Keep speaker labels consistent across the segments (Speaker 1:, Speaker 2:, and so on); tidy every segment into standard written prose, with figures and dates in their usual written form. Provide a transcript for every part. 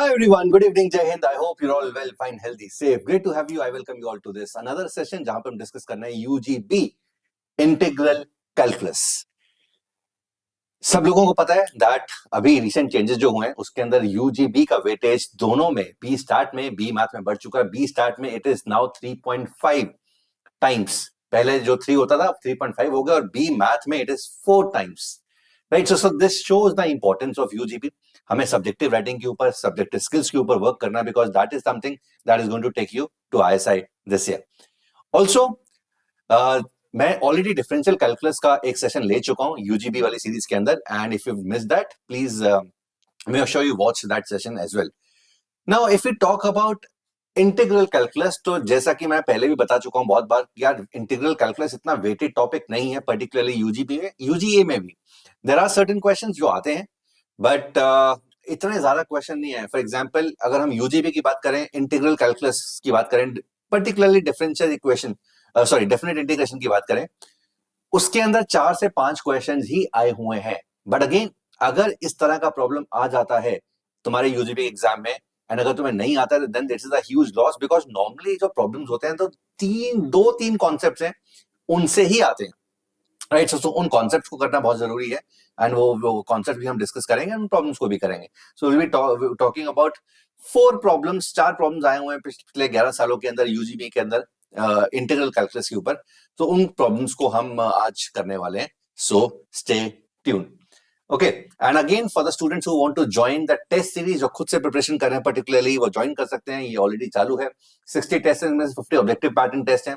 Speaker 1: Hi everyone, good evening, Jai Hind. I hope you're all well, fine, healthy, safe. Great to have you. I welcome you all to this another session जहां पे हम discuss करना है UGB integral calculus. सब लोगों को पता है दैट अभी रिसेंट चेंजेस जो हुए हैं उसके अंदर UGB का वेटेज दोनों में बी स्टार्ट में बी मैथ में बढ़ चुका है। बी स्टार्ट में इट इज नाउ 3.5 टाइम्स, पहले जो 3 होता था 3.5 हो गया, और बी मैथ में it is 4 times, right. So this shows the importance of UGB। हमें सब्जेक्टिव राइटिंग के ऊपर, सब्जेक्टिव स्किल्स के ऊपर वर्क करना है, because that is something that is going to take you to ISI this year. Also मैं already differential calculus का एक सेशन ले चुका हूं UGB वाली सीरीज के अंदर, and if you miss that please make sure you watch that session as well. Now if you talk about integral calculus, तो जैसा कि मैं पहले भी बता चुका हूं बहुत बार, यार इंटीग्रल कैलकुलस इतना वेटेड टॉपिक नहीं है, पर्टिकुलरली UGB में। UGA में भी देयर आर सर्टेन क्वेश्चंस जो आते हैं, बट इतने ज्यादा क्वेश्चन नहीं है। फॉर एग्जाम्पल, अगर हम UGB की बात करें, इंटीग्रल कैलकुलस की बात करें, particularly differential equation definite integration की बात करें, उसके अंदर 4 से 5 क्वेश्चंस ही आए हुए हैं। बट अगेन, अगर इस तरह का प्रॉब्लम आ जाता है तुम्हारे UGB एग्जाम में, एंड अगर तुम्हें नहीं आता है, then this is a huge loss, because normally जो प्रॉब्लम्स होते हैं तो 2-3 कॉन्सेप्ट्स हैं, उनसे ही आते हैं, राइट। सो उन कॉन्सेप्ट्स को करना बहुत जरूरी है, एंड वो कॉन्सेप्ट भी हम डिस्कस करेंगे, उन प्रॉब्लम्स को भी करेंगे। So will be talking about 4 problems आए हुए हैं पिछले 11 सालों के अंदर UGB के अंदर इंटीग्रल कैलकुलस के ऊपर। तो उन प्रॉब्लम्स को हम आज करने वाले हैं। So stay tune, okay. And again for the students who want to join the test series, जो खुद से प्रिपरेशन कर रहे हैं पर्टिकुलरली, वो ज्वाइन कर सकते हैं। ये ऑलरेडी चालू है। 60 टेस्ट में 50 ऑब्जेक्टिव पैटर्न टेस्ट है,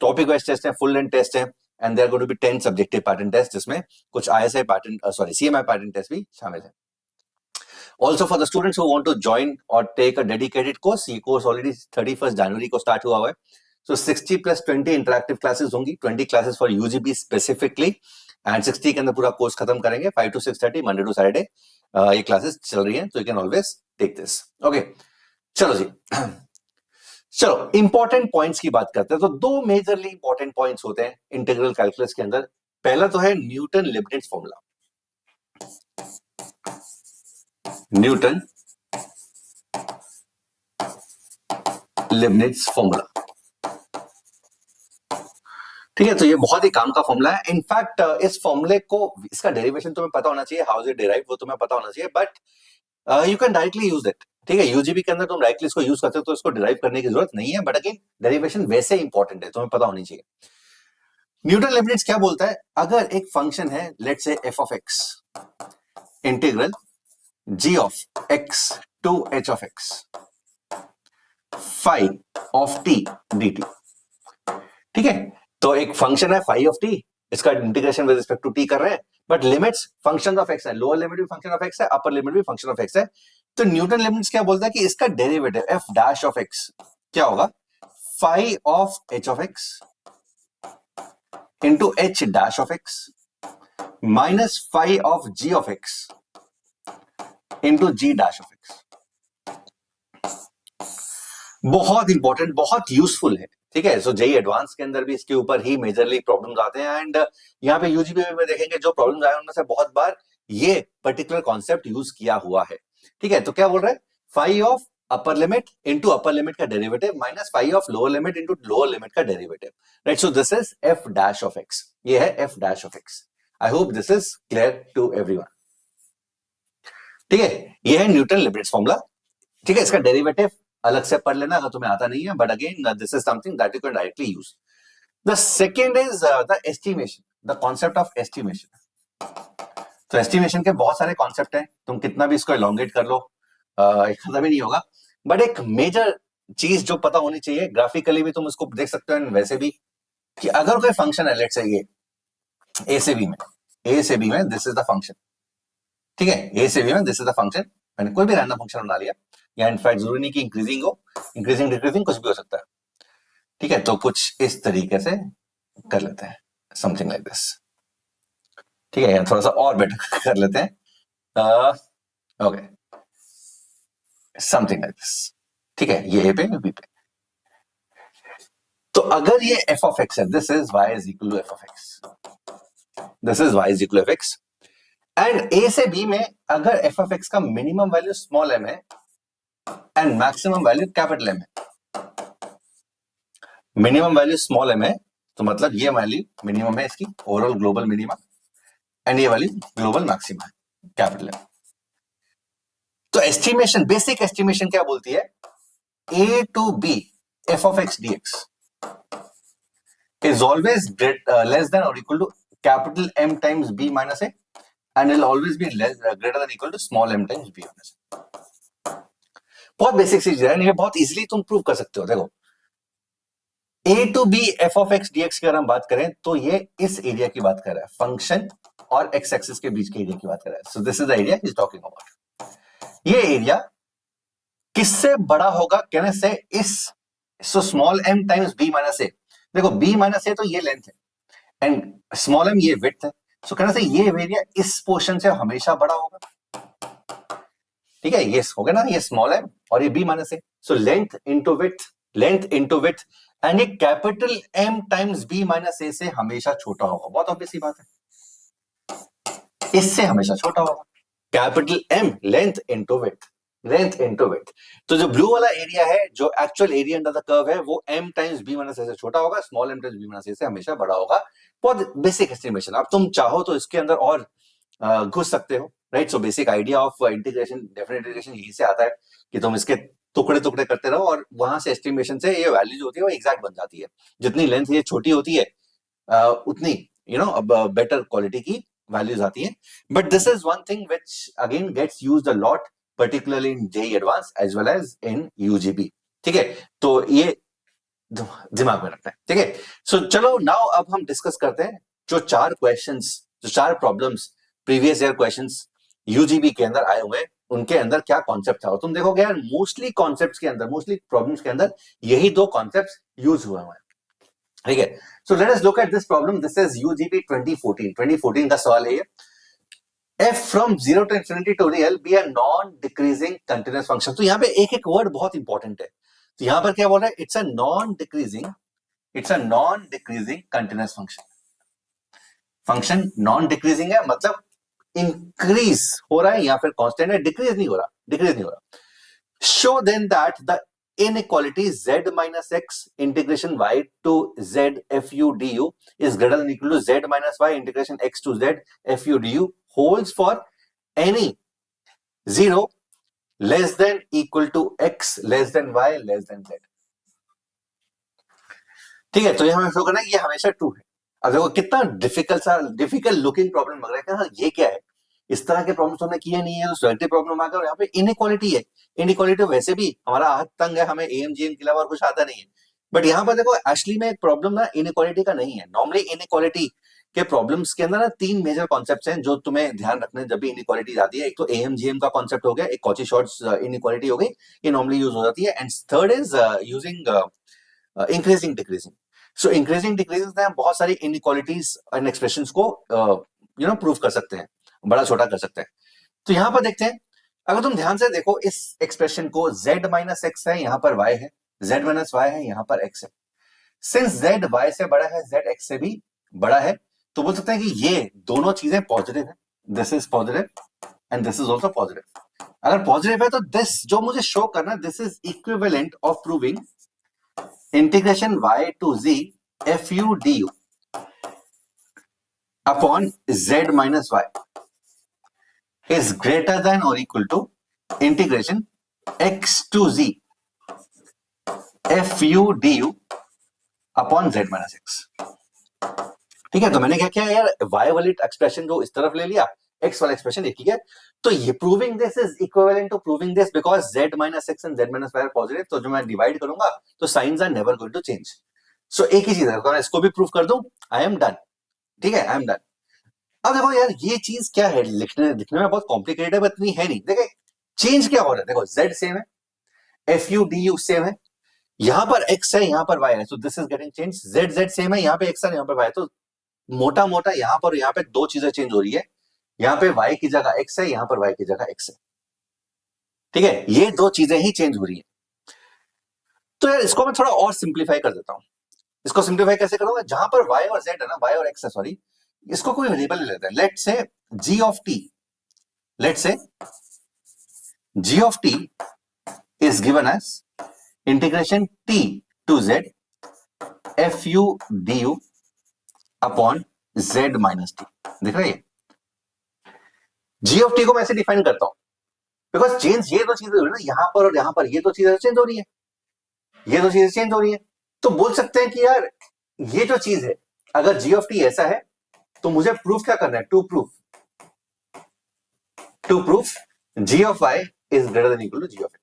Speaker 1: टॉपिक वाइज टेस्ट है, फुल लेंथ टेस्ट है, and they're going to be 10 subjective pattern test, जिसमें कुछ ISI pattern CMI pattern test भी शामिल है। Also for the students who want to join or take a dedicated course, ये course already 31st January को start हुआ है। So 60 plus 20 interactive classes होंगी, 20 classes for UGB specifically, and 60 के अंदर पूरा कोर्स खत्म करेंगे 5 to 6:30 Monday to Saturday। ये क्लासेस चल रही हैं, so you can always take this, okay। चलो जी, चलो इंपॉर्टेंट पॉइंट्स की बात करते हैं। तो 2 मेजरली इंपॉर्टेंट पॉइंट्स होते हैं इंटीग्रल कैलकुलस के अंदर। पहला तो है न्यूटन लिबनिट्ज फॉर्मूला। न्यूटन लिबनिट्ज फॉर्मूला, ठीक है। तो ये बहुत ही काम का फॉर्मूला है। इनफैक्ट इस फॉर्मूले को, इसका डेरिवेशन तुम्हें पता होना चाहिए, हाउ इज इट डिराइव्ड वो तुम्हें पता होना चाहिए, but you can directly use it, ठीक है। UGB के अंदर तुम डायरेक्टली इसको यूज करते हो, तो इसको डिराइव करने की जरूरत नहीं है, बट अगेन डेरिवेशन वैसे इंपॉर्टेंट है, तुम्हें पता होनी चाहिए। न्यूटन लिबनिट्ज क्या बोलता है, अगर एक फंक्शन है, let's say f of x integral g of x to h of x phi of t dt, ठीक है। तो एक फंक्शन है phi of t, इसका integration with respect to t कर रहे हैं, but limits function of x है, लोअर लिमिट भी फंक्शन ऑफ x है, अपर लिमिट भी फंक्शन ऑफ x है। तो न्यूटन लिमिट्स क्या बोलता है कि इसका derivative f dash of x क्या होगा, phi of h of x into h dash of x minus phi of g of x into g dash of x। बहुत इंपॉर्टेंट, बहुत यूजफुल है, ठीक है। सो JEE एडवांस के अंदर भी इसके ऊपर ही मेजरली प्रॉब्लम्स आते हैं, एंड यहाँ पे UGB में देखेंगे जो प्रॉब्लम्स आए उनमें से बहुत बार ये पर्टिकुलर कॉन्सेप्ट यूज किया हुआ है, ठीक है। तो क्या बोल रहे हैं, phi of upper limit into upper limit का derivative minus phi of lower limit into lower limit का derivative, right. So this is f dash of x, ये है f dash of x। I hope this is clear to everyone, ठीक है। ये है Newton लिबनिट्ज formula, ठीक है। इसका डेरिवेटिव अलग से पढ़ लेना अगर तुम्हें आता नहीं है, but again this is something that you can directly use. The second is the estimation, the concept of estimation. तो एस्टिमेशन के बहुत सारे कॉन्सेप्ट हैं, तुम कितना भी इसको एलोंगेट कर लो खत्म ही नहीं होगा, बट एक मेजर चीज जो पता होनी चाहिए, ग्राफिकली भी तुम इसको देख सकते हो, वैसे भी, कि अगर कोई फंक्शन है, लेट्स से ये ए से बी में दिस इज द फंक्शन, ठीक है। ए से बी में दिस इज द फंक्शन, मैंने कोई भी रैंडम फंक्शन बना लिया, या इनफैक्ट जरूरी नहीं कि इंक्रीजिंग हो, इंक्रीजिंग डिक्रीजिंग कुछ भी हो सकता है, ठीक है। तो कुछ इस तरीके से कर लेते हैं, समथिंग लाइक दिस, ठीक है। थोड़ा सा और बेटर कर लेते हैं, ओके, समथिंग लाइक दिस, ठीक है। ये ए पे बी पे, तो अगर ये f of x है, this is y is equal to f of x, this is y is equal to f x, and a से बी में अगर एफ ऑफ एक्स का मिनिमम वैल्यू स्मॉल एम है and maximum value capital M है, minimum value small m है तो मतलब ये वैल्यू मिनिमम है इसकी, ओवरऑल ग्लोबल मिनिमम, एंड ये वैल्यू ग्लोबल मैक्सिमम है कैपिटल एम। तो एस्टिमेशन, बेसिक एस्टिमेशन क्या बोलती है, a to b f of x dx is always less than or equal to capital M times B minus A and will always be greater than equal to small m times B minus A। बहुत basic चीज है, ये बहुत easily तुम prove कर सकते हो। देखो A to B f of x dx की अगर हम बात करें तो ये इस एरिया की बात कर रहा है, फंक्शन और x एक्सिस के बीच के एरिया की बात कर रहा है। So this is the area he is talking about. ये एरिया किससे बड़ा होगा, कहने से इस, so small m times B minus A। देखो b माइनस A तो ये लेंथ है एंड स्मॉल m ये विड्थ है, सो कहने से ये एरिया इस पोर्शन से हमेशा बड़ा होगा। ठीक है, ये हो गया ना, ये स्मॉल m और ये b minus A, so length into width, length into width, and ये capital M times B minus A से हमेशा छोटा होगा। बहुत ऑब्वियस सी बात है, इससे हमेशा छोटा होगा। Capital M length into width, length into width. तो जो ब्लू वाला एरिया है, जो actual area under the curve है, वो m times B minus A से छोटा होगा, small m times B minus A से हमेशा बड़ा होगा। बहुत बेसिक एस्टिमेशन। अब तुम चाहो तो इसके अंदर और घुस सकते हो, right. So basic idea of integration, definite integration यही से आता है कि तुम इसके टुकड़े टुकड़े करते रहो और वहां से एस्टिमेशन से ये वैल्यू जो होती है वो एग्जैक्ट बन जाती है। जितनी लेंथ ये छोटी होती है उतनी अब बेटर क्वालिटी की वैल्यूज आती है। But this is one thing which again gets used a lot, particularly in JEE Advanced as well as in UGB। ठीक है, तो ये दिमाग में रखना है। ठीक है, सो चलो नाउ अब हम डिस्कस करते हैं जो 4 क्वेश्चंस, जो 4 problems previous year questions UGB के अंदर आए हुए हैं, उनके अंदर क्या कॉन्सेप्ट था। और तुम देखोगे यार मोस्टली कॉन्सेप्ट्स के अंदर, मोस्टली प्रॉब्लम्स के अंदर यही 2 कॉन्सेप्ट्स यूज हुए हैं। ठीक है, so let us look at this problem. This is UGB 2014 का सवाल है ये। f from 0 to infinity to real be a non-decreasing continuous function। तो यहाँ पे एक एक वर्ड बहुत इंपॉर्टेंट है। तो यहाँ पर क्या बोल रहा है, it's a non decreasing continuous function. Function non decreasing है मतलब इंक्रीज हो रहा है या फिर कांस्टेंट है, डिक्रीज नहीं हो रहा। Show then that the inequality z minus x integration y to z fu du is greater than equal to z minus y integration x to z fu du holds for any 0 less than equal to x less than y less than z। ठीक है, तो ये हमें show करना है, ये हमेशा true है। अब देखो कितना डिफिकल्ट लुकिंग प्रॉब्लम लग रहा है, ये क्या है, इस तरह के प्रॉब्लम हमने किए नहीं है। तो स्ट्रक्चरल प्रॉब्लम आ गया और यहाँ पे इनइक्वालिटी है। इनइक्वालिटी वैसे भी हमारा हाथ तंग है, हमें एएमजीएम के अलावा और कुछ आता नहीं है। बट यहाँ पर देखो एक्चुअली में एक प्रॉब्लम ना इनइक्वालिटी का नहीं है। नॉर्मली इनइक्वालिटी के प्रॉब्लम्स के अंदर ना 3 मेजर कॉन्सेप्ट्स हैं जो तुम्हें ध्यान रखने जब भी इनइक्वालिटी आती है। एक तो एएमजीएम का कॉन्सेप्ट हो गया, एक कॉची-शॉर्ट्स इनइक्वालिटी हो गई, ये नॉर्मली यूज हो जाती है। And third is using increasing decreasing. So increasing decreasing से हम बहुत सारी इनइक्वालिटीज एंड एक्सप्रेशंस को प्रूव कर सकते हैं, बड़ा छोटा कर सकते हैं। तो यहां पर देखते हैं, अगर तुम ध्यान से देखो इस एक्सप्रेशन को, z माइनस एक्स है, यहां पर y है, z माइनस y है, यहां पर x है। सिंस z y से बड़ा है, z x से भी बड़ा है, तो बोल सकते हैं कि ये दोनों चीजें पॉजिटिव है। This is positive and this is also positive. अगर पॉजिटिव है तो दिस जो मुझे शो करना, this is equivalent of proving integration y to z fu du upon z minus y is greater than or equal to integration x to z fu du upon z minus x। ठीक है, तो मैंने क्या किया यार, y वाली expression जो इस तरफ ले लिया, x वाला एक्सप्रेशन एक ही है। तो ये proving this is equivalent to proving this because z minus x and z minus y are positive. तो जो मैं डिवाइड करूंगा तो signs are never going to change. So एक ही चीज है, अगर इसको भी प्रूव कर दूं, आई एम डन। ठीक है, आई एम डन। अब देखो यार ये चीज क्या है, लिखने में बहुत कॉम्प्लिकेटेड है, इतनी है नहीं। देखो चेंज क्या हो रहा है, देखो z सेम है, fu du सेम है, यहां पर x है, यहां पर y है, so this is getting change. z same है, यहां पे x है, यहां पर y है, तो मोटा मोटा यहां पर यहां पे 2 चीजें चेंज हो रही है। यहां पे y की जगह x है, यहां पर y की जगह x है। ठीक है, ये 2 चीजें ही चेंज हो रही है। तो यार इसको मैं थोड़ा और सिंप्लीफाई कर देता हूं। इसको सिंप्लीफाई कैसे करूंगा, जहां पर y और z है ना, y और x है, सॉरी, इसको कोई वेरिएबल ले लेते हैं, लेट से g ऑफ t, लेट से g of t is given as integration t to z fu du upon z minus T. दिख रहा है? g ऑफ t को मैं ऐसे डिफाइन करता हूं, बिकॉज चेंज ये दो चीजें हो रही है ना, यहां पर और यहां पर, ये दो चीजें चेंज हो रही है, ये दो चीजें चेंज हो रही है। तो बोल सकते हैं कि यार ये जो चीज है, अगर g ऑफ t ऐसा है तो मुझे प्रूफ क्या करना है, to proof g of y is greater than equal to g of x।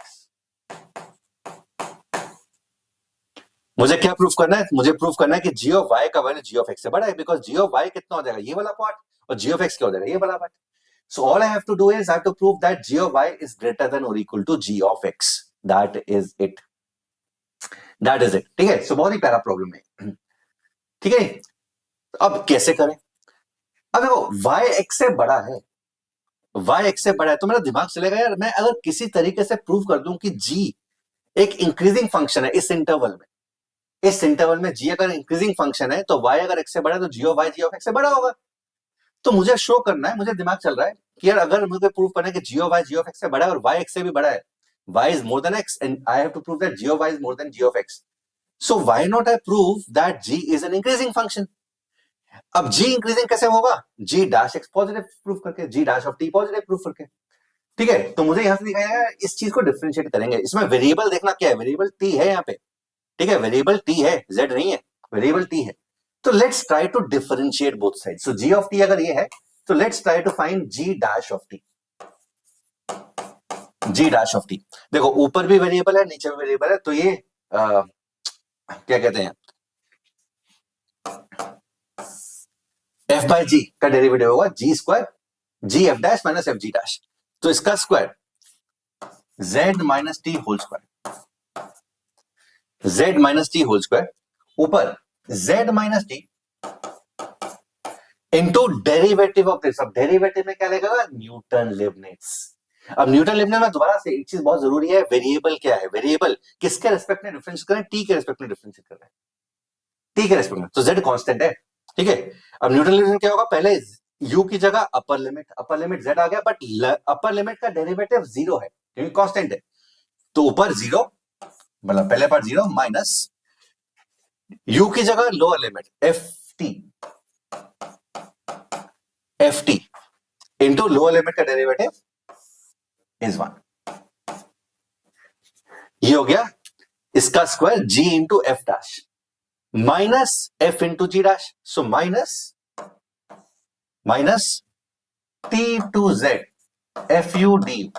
Speaker 1: मुझे क्या प्रूफ करना है, मुझे प्रूफ करना है कि g ऑफ y का वैल्यू g ऑफ x से बड़ा है, बिकॉज g ऑफ y कितना हो जाएगा, ये वाला पार्ट, और g ऑफ x क्या हो जाएगा, ये वाला part. So all I have to do is I have to prove that g of y is greater than or equal to g of x. That is it. That is it. ठीक है? So बहुत ही प्यारा problem है। ठीक है? अब कैसे करें? अब देखो y x से बड़ा है, y x से बड़ा है, तो मेरा दिमाग चलेगा यार, मैं अगर किसी तरीके से प्रूव कर दूं कि g एक इंक्रीजिंग फंक्शन है इस इंटरवल में g अगर इंक्रीजिंग फंक्शन है तो y अगर x से बड़ा है तो g of y g of x से बड़ा होगा। तो मुझे शो करना है, मुझे दिमाग चल रहा है कि यार अगर मुझे प्रूव करना है कि g of y g of x से बड़ा है और y x से भी बड़ा है, y is more than x and I have to prove that g of y is more than g of x. So why not I prove that g is an increasing function? अब g increasing कैसे होगा, g dash x positive proof करके, g dash of t positive proof करके। ठीक है? तो मुझे यहां से दिखाया, इस चीज को डिफरेंशिएट करेंगे। इसमें वेरिएबल देखना क्या है, वेरिएबल t है यहाँ पे। ठीक है? वेरिएबल t है, z नहीं है, वेरिएबल t है। तो let's try to differentiate both side. So g of t अगर ये है तो let's try to find g dash of t। g dash of t, देखो ऊपर भी वेरिएबल है, नीचे भी वेरिएबल है, तो ये क्या कहते हैं, f बाय g का डेरिवेटिव होगा g square g f dash minus f g dash, तो इसका square z minus T whole square, z minus T whole square, ऊपर z minus T into derivative of this. अब derivative में क्या लगेगा, Newton लिबनिट्ज। अब न्यूटन लिबनिट्ज में दोबारा से एक चीज बहुत जरूरी है, वेरिएबल क्या है, वेरिएबल किसके रेस्पेक्ट में डिफरेंशिएट कर रहे हैं, टी के रेस्पेक्ट में डिफरेंशिएट कर रहे हैं, टी के रेस्पेक्ट में, तो z कांस्टेंट है। ठीक है? अब न्यूटन लिबनिट्ज क्या होगा, पहले u की जगह अपर लिमिट z आ गया, बट अपर लिमिट का डेरिवेटिव जीरो है क्योंकि कांस्टेंट है, तो ऊपर जीरो, मतलब पहले पार्ट जीरो माइनस u की जगह lower limit f t into lower limit का डेरिवेटिव इज 1। ये हो गया इसका square g into f dash minus f into g dash, so minus t to z f u d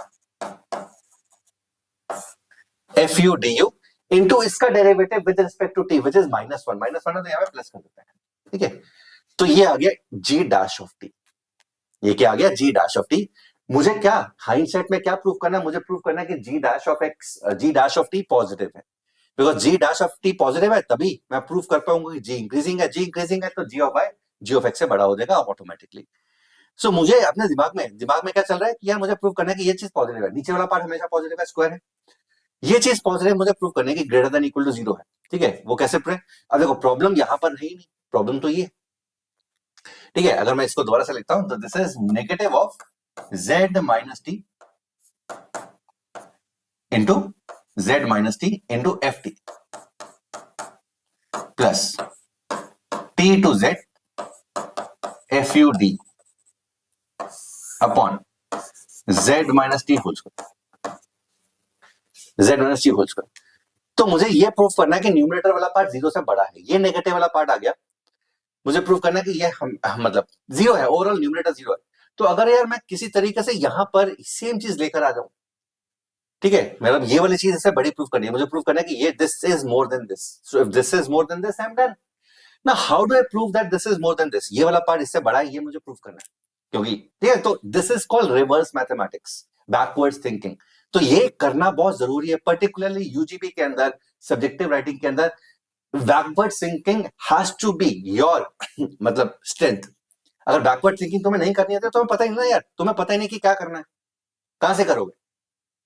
Speaker 1: u into इसका derivative with respect to t which is -1 तो यहां पे plus कर देते हैं। ठीक है? तो ये आ गया g डैश ऑफ टी, ये क्या आ गया, g डैश ऑफ टी। मुझे क्या हाइंडसाइट में क्या प्रूव करना है, मुझे प्रूव करना है कि g dash of t positive है, because g dash of t positive है तभी मैं प्रूव कर पाऊंगा कि g इंक्रीजिंग है तो g ऑफ x से बड़ा हो जाएगा ऑटोमेटिकली। सो मुझे अपने दिमाग में क्या चल रहा है कि यार मुझे प्रूव करना है कि ये चीज पॉजिटिव है, नीचे वाला पार्ट हमेशा पॉजिटिव है, स्क्वायर है, ये चीज पॉजिटिव मुझे प्रूव करने की greater than equal to zero है। ठीक है? वो कैसे प्रूव? अब देखो प्रॉब्लम यहां पर नहीं, प्रॉब्लम तो ये। ठीक है? अगर मैं इसको दोबारा से लिखता हूं तो this is negative of z minus t into z minus t into f t plus t to z f u d upon z minus T whole square, z minus T whole square. तो मुझे ये prove करना है कि numerator वाला part zero से बड़ा है, ये नेगेटिव वाला पार्ट आ गया, मुझे प्रूव करना है कि ये मतलब जीरो है, ओवरऑल न्यूमरेटर जीरो है। तो अगर यार मैं किसी तरीके से यहां पर सेम चीज लेकर आ जाऊं, ठीक है, मतलब ये वाली चीज इससे बड़ी प्रूव करनी है, मुझे प्रूव करना है कि ये this is more than this, so if this is more than this I am done. Now how do I prove that this is more than this, ये वाला पार्ट इससे बड़ा है, ये मुझे प्रूव करना है, क्योंकि ठीक है, तो this is called reverse mathematics, backwards thinking. तो ये करना बहुत जरूरी है, पर्टिकुलरली यूजीबी के अंदर, सब्जेक्टिव राइटिंग के अंदर backward thinking has to be your मतलब स्ट्रेंथ। अगर बैकवर्ड थिंकिंग तुम्हें नहीं करनी है तो तुम्हें पता ही नहीं ना यार, तुम्हें पता ही नहीं कि क्या करना है, कहां से करोगे?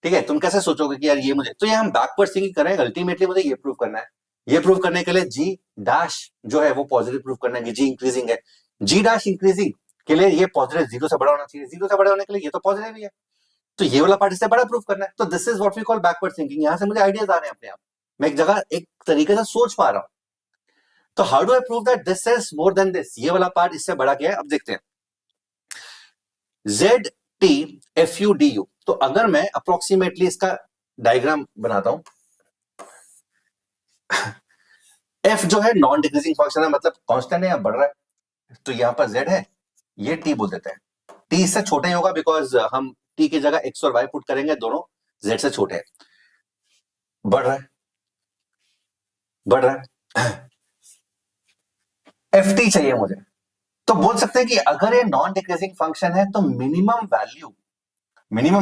Speaker 1: ठीक है, तुम कैसे सोचोगे कि यार ये मुझे, तो ये हम बैकवर्ड थिंकिंग कर रहे हैं, अल्टीमेटली मुझे ये प्रूव करना है। ये प्रूव करने के लिए जी डैश जो है वो पॉजिटिव प्रूव करना है कि जी इंक्रीजिंग है, जी डैश इंक्रीजिंग के लिए ये पॉजिटिव 0 से बड़ा होना चाहिए, 0 से बड़ा होने के लिए ये तो पॉजिटिव ही है, तो ये वाला पार्ट इससे बड़ा प्रूव करना है। तो this is what we call backward thinking. यहां से मुझे आइडियाज आ रहे हैं अपने आप, मैं एक जगह एक तरीके से सोच पा रहा हूं। तो how do I prove that this is more than this, ये वाला पार्ट इससे बड़ा क्या है। अब देखते हैं Z T F u d you. तो अगर मैं अप्रोक्सीमेटली इसका डायग्राम बनाता हूं, एफ जो है नॉन डिक्रीजिंग फंक्शन है, मतलब कांस्टेंट है या बढ़ रहा है, तो यहां पर जेड है, ये टी बोल देते हैं। टी इससे छोटा ही होगा बिकॉज हम टी की जगह एक्स और वाई पुट करेंगे, दोनों जेड से छोटे हैं। बढ़ रहा है, बढ़ रहा है, एफ टी चाहिए मुझे। तो बोल सकते हैं कि अगर ये नॉन डिक्रीजिंग फंक्शन है तो मिनिमम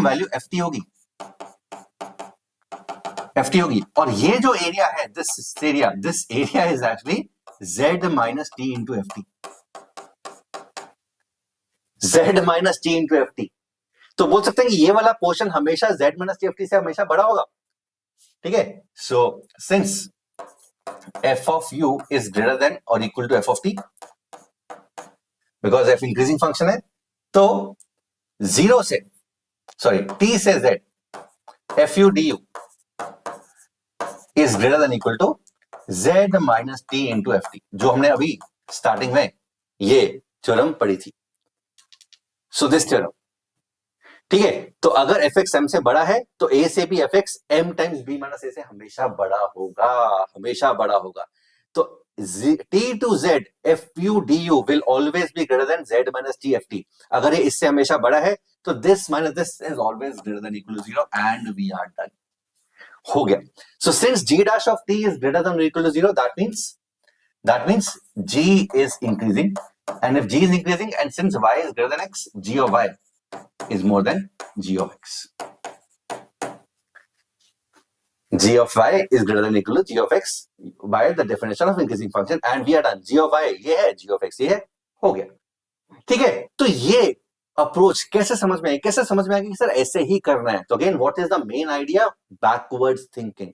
Speaker 1: वैल्यू एफ टी होगी, एफ टी होगी। और ये जो एरिया है, this area is actually z minus t into f t, z minus t into f t. तो बोल सकते हैं कि ये वाला पोर्शन हमेशा z minus t f t से हमेशा बड़ा होगा, ठीक है। So since f of u is greater than और equal to f of t, because f increasing function है, तो जीरो से सॉरी टी से z f u d u is greater than equal to z minus t into f t, जो हमने अभी starting में ये थ्योरम पढ़ी थी। सो दिस थ्योरम, ठीक है। तो अगर एफ एक्स एम से बड़ा है तो ए से भी f x m times b minus a से हमेशा बड़ा होगा, हमेशा बड़ा होगा। तो t to z f u d u will always be greater than z minus t f t. अगर ये इससे हमेशा बड़ा है तो this minus this is always greater than equal to zero and we are done, हो गया। So since g dash of t is greater than equal to zero, that means g is increasing, and if g is increasing and since y is greater than x, g of y is more than g of x. G of y is greater than equal to g of x by the definition of increasing function and we are done. G of y ये है, g of x ये है, हो गया, ठीक है। तो ये अप्रोच कैसे समझ में आई, कैसे समझ में आएगी कि सर ऐसे ही करना है। तो again what is the main idea, backwards thinking,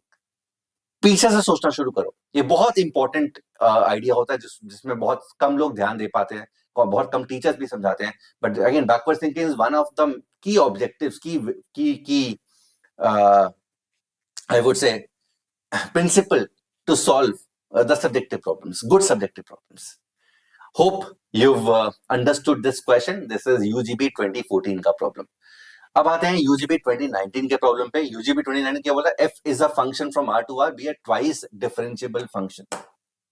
Speaker 1: पीछे से सोचना शुरू करो। ये बहुत इंपॉर्टेंट आइडिया होता है जिसमें बहुत कम लोग ध्यान दे पाते हैं, बहुत कम टीचर्स भी समझाते हैं। But again backward thinking is one of the key objectives, key I would say principle to solve the subjective problems, good subjective problems. Hope you've understood this question. This is UGB 2014 का problem. अब आते हैं UGB 2019 के problem पे। UGB 2019 क्या बोला, f is a function from R to R be a twice differentiable function.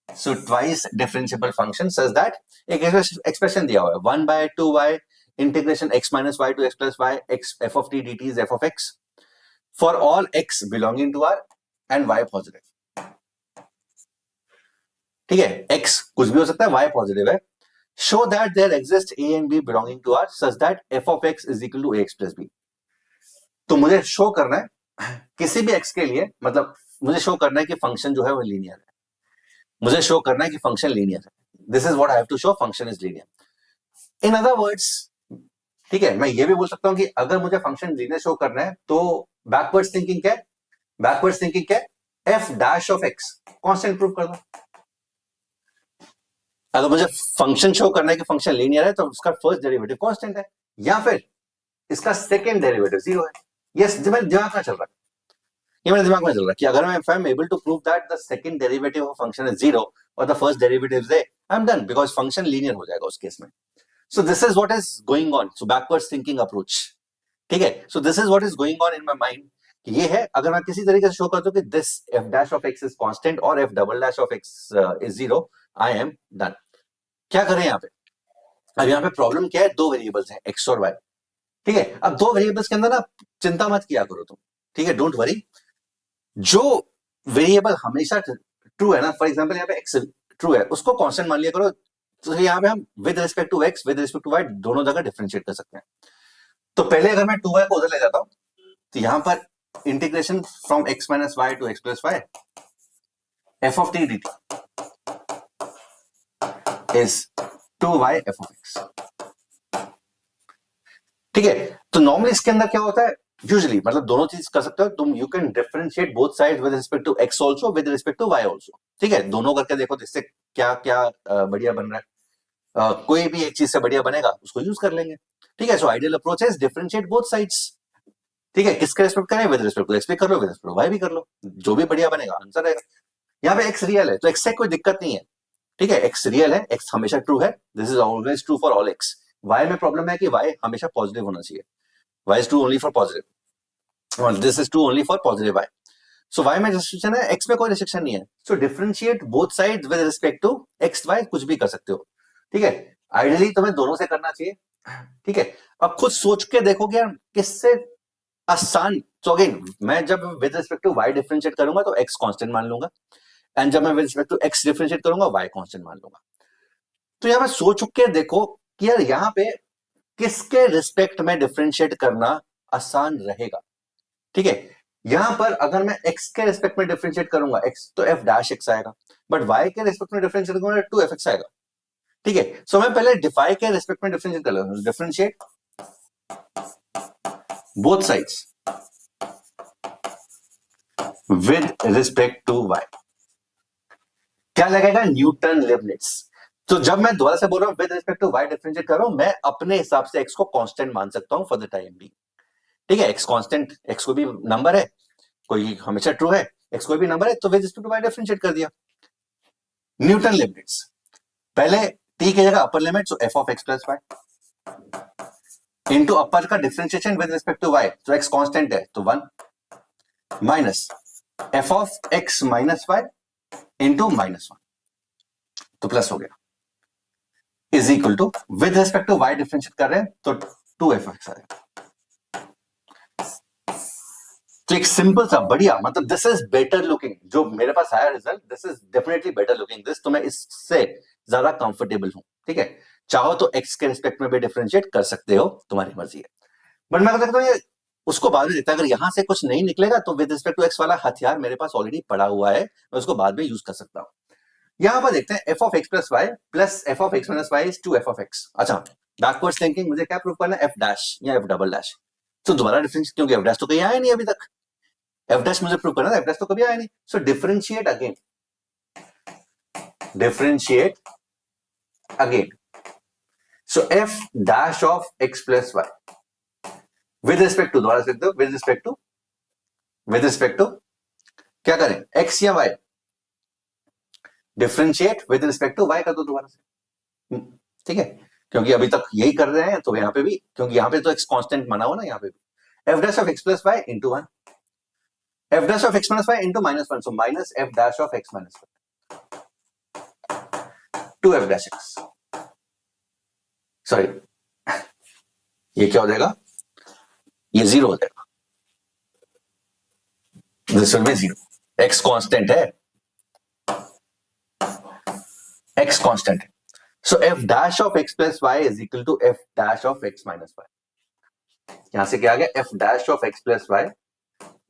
Speaker 1: So twice differentiable function says that एक expression दिया हुआ है 1 by 2y integration x minus y to x plus y x f of t dt is f of x for all x belonging to R and y positive, ठीक है। x कुछ भी हो सकता है, y पॉजिटिव है। Show that there exists a and b belonging to R such that f of x is equal to ax plus b. तो मुझे शो करना है किसी भी x के लिए, मतलब मुझे शो करना है कि फंक्शन जो है वो लीनियर है, मुझे शो करना है कि फंक्शन लीनियर है। This is what I have to show, function is linear. In other words, ठीक है, मैं ये भी बोल सकता हूं कि अगर मुझे फंक्शन लीनियर शो करना है तो बैकवर्ड्स थिंकिंग क्या है, बैकवर्ड्स थिंकिंग क्या है, F dash of x constant prove कर दो। अगर मुझे फंक्शन शो करना है कि फंक्शन लीनियर है तो उसका फर्स्ट डेरिवेटिव कांस्टेंट है या फिर इसका सेकंड डेरिवेटिव जीरो है। यस, मेरे दिमाग में चल रहा है, ये मेरे दिमाग में चल रहा है कि अगर मैं am able to prove that the second derivative of function is zero और the first derivative is a, I am done, because function linear हो जाएगा उस केस में। So this is what is going on, so backwards thinking approach, ठीक है। So this is what is going on in my mind, ये है। अगर मैं किसी तरीके से शो करता हूं कि this f dash of x is constant और f double dash of x is zero, I am done. क्या करें यहाँ पे, अब यहाँ पे प्रॉब्लम क्या है, दो वेरिएबल्स हैं एक्स और वाई, ठीक है। अब दो वेरिएबल्स के अंदर ना चिंता मत किया करो तुम, ठीक है, डोंट वरी। जो वेरिएबल हमेशा ट्रू है ना, फॉर एग्जांपल यहाँ पे एक्स ट्रू है, उसको कांस्टेंट मान लिया करो। तो यहाँ पे हम with respect to x with respect to y दोनों जगह डिफरेंशिएट कर सकते हैं। तो पहले अगर मैं 2y को उधर ले जाता हूं तो यहाँ पर integration from x minus y to x plus y f of t d t is 2y f of x, ठीक है। तो नॉर्मली इसके अंदर क्या होता है, यूजुअली मतलब दोनों चीज कर सकते हो तुम, you can differentiate both sides with respect to x also with respect to y also, ठीक है। दोनों करके देखो तो इससे क्या क्या बढ़िया बन रहा है। कोई भी एक चीज से बढ़िया बनेगा उसको यूज कर लेंगे, ठीक है। सो आइडियल अप्रोच है डिफरेंशिएट बोथ साइड्स, ठीक है। किसके रिस्पेक्ट करें, विद रिस्पेक्ट टू एक्स भी कर लो, विद रिस्पेक्ट टू वाई भी कर लो, जो भी बढ़िया बनेगा आंसर रहेगा। यहाँ पे एक्स रियल है तो एक्स से कोई दिक्कत नहीं है, ठीक है। एक्स रियल है, एक्स हमेशा ट्रू है, this is always true for all x. Y में प्रॉब्लम है कि वाई हमेशा पॉजिटिव होना चाहिए, y is true only for positive, this is true only for positive y. So y में रिस्ट्रिक्शन है, एक्स में कोई रिस्ट्रिक्शन नहीं है। So differentiate both sides with respect to x y, कुछ भी कर सकते हो, ठीक है। आइडियली तुम्हें दोनों से करना चाहिए, ठीक है। अब खुद सोच के देखो कि यार किससे आसान। तो अगेन मैं जब with respect to y differentiate करूंगा तो एक्स कांस्टेंट मान लूंगा, एंड जब मैं with respect to x differentiate करूंगा वाई कांस्टेंट मान लूंगा। तो यहां पे सोच के देखो कि यार यहां पे किसके रिस्पेक्ट में डिफरेंशिएट करना आसान रहेगा, ठीक है। यहां पर अगर मैं x के रिस्पेक्ट में डिफरेंशिएट करूंगा x तो f डैश x आएगा, बट y के रिस्पेक्ट में डिफरेंशिएट करूंगा 2fx आएगा, ठीक है। सो मैं पहले डिफाई के रिस्पेक्ट में डिफरेंशिएट कर लूंगा, differentiate both sides with respect to y, क्या लगेगा, न्यूटन लेबनिट्ज। तो जब मैं दोबारा से बोल रहा हूं with respect to y differentiate कर रहा हूं, मैं अपने हिसाब से x को कांस्टेंट मान सकता हूं फॉर द टाइम बी, ठीक है। x कांस्टेंट, x कोई भी नंबर है, कोई हमेशा ट्रू है, x कोई भी नंबर है, तो with respect to y differentiate कर दिया। न्यूटन लेबनिट्ज, पहले t की जगह upper limit, so f of x plus y into upper का differentiation with respect to y, तो x कांस्टेंट है तो 1 minus f of x minus y into -1, तो प्लस हो गया, is equal to with respect to y differentiate कर रहे हैं तो 2f(x) आएगा। तो एक सिंपल सा बढ़िया, मतलब दिस इज बेटर लुकिंग, जो मेरे पास आया result, this is definitely better looking this, तो मैं इससे ज्यादा कंफर्टेबल हूं, ठीक है। चाहो तो x के रिस्पेक्ट में भी डिफरेंशिएट कर सकते हो, तुम्हारी मर्जी है, बट मैं कहता हूं ये उसको बाद में देखता है, अगर यहां से कुछ नहीं निकलेगा तो विद रिस्पेक्ट टू x वाला हथियार मेरे पास ऑलरेडी पड़ा हुआ है, मैं उसको बाद में यूज कर सकता हूं। यहां पर देखते हैं f of x plus y plus f of x minus y is 2f of x। अच्छा, बैकवर्ड थिंकिंग, मुझे क्या प्रूव करना है, f डैश या f डबल डैश, तो दोबारा डिफरेंशिएट, क्योंकि f डैश तो कहीं आया नहीं अभी तक, f डैश मुझे प्रूव करना है, f डैश तो कभी आया नहीं। So differentiate again, differentiate again, so f dash of x plus y with respect to, दोबारा लिख दो, विद रिस्पेक्ट टू क्या करें, x या y, differentiate with respect to y कर दो दोबारा से, ठीक है। क्योंकि अभी तक यही कर रहे हैं तो यहाँ पे भी, क्योंकि यहाँ पे तो x कांस्टेंट माना हुआ ना, यहाँ पे भी f dash of x plus y into 1, f dash of x minus y into -1, so minus f dash of x minus y, 2f dash x, sorry ये क्या हो जाएगा, ये 0 हो जाएगा, this will be 0, x constant है, x constant है, so f dash of x plus y is equal to f dash of x minus y, यहां से क्या आ गया, f dash of x plus y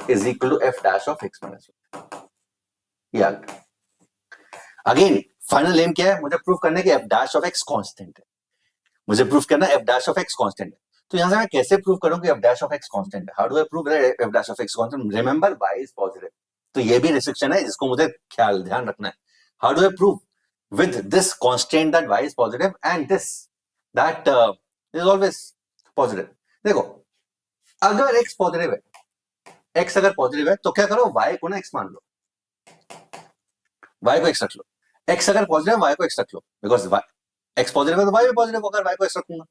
Speaker 1: is equal to f dash of x minus y, ये आ गया। Again final M क्या है, मुझे proof करना है कि f dash of x constant है, मुझे प्रूफ करना है f dash of x constant है। तो यहां से मैं कैसे प्रूव करूं कि f dash of x constant है, how do I prove that f dash of x constant, remember y is positive, तो ये भी रिस्ट्रिक्शन है जिसको मुझे ध्यान रखना है। How do I prove with this constraint that y is positive and this that is always positive। देखो अगर x पॉजिटिव है, x अगर पॉजिटिव है तो क्या करो, y को ना x मान लो, y को x रख लो, x अगर पॉजिटिव है y को x रख लो, बिकॉज x पॉजिटिव है तो y भी पॉजिटिव होगा, y को x रखूंगा।